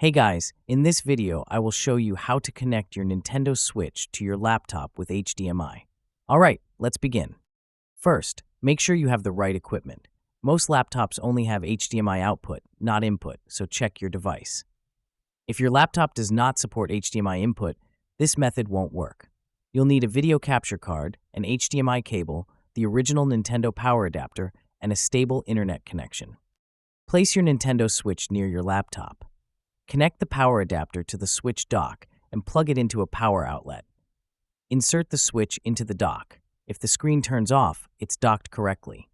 Hey guys, in this video I will show you how to connect your Nintendo Switch to your laptop with HDMI. Alright, let's begin. First, make sure you have the right equipment. Most laptops only have HDMI output, not input, so check your device. If your laptop does not support HDMI input, this method won't work. You'll need a video capture card, an HDMI cable, the original Nintendo power adapter, and a stable internet connection. Place your Nintendo Switch near your laptop. Connect the power adapter to the Switch dock and plug it into a power outlet. Insert the Switch into the dock. If the screen turns off, it's docked correctly.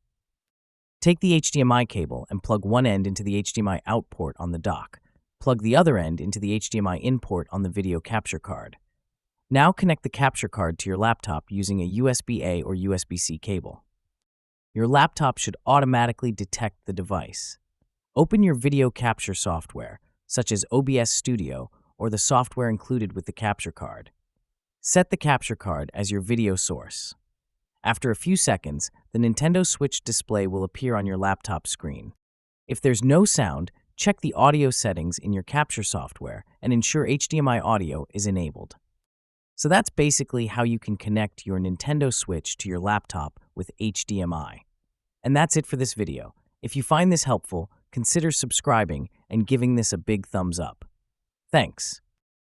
Take the HDMI cable and plug one end into the HDMI out port on the dock. Plug the other end into the HDMI in port on the video capture card. Now connect the capture card to your laptop using a USB-A or USB-C cable. Your laptop should automatically detect the device. Open your video capture software, such as OBS Studio or the software included with the capture card. Set the capture card as your video source. After a few seconds, the Nintendo Switch display will appear on your laptop screen. If there's no sound, check the audio settings in your capture software and ensure HDMI audio is enabled. So that's basically how you can connect your Nintendo Switch to your laptop with HDMI. And that's it for this video. If you find this helpful, consider subscribing and giving this a big thumbs up. Thanks.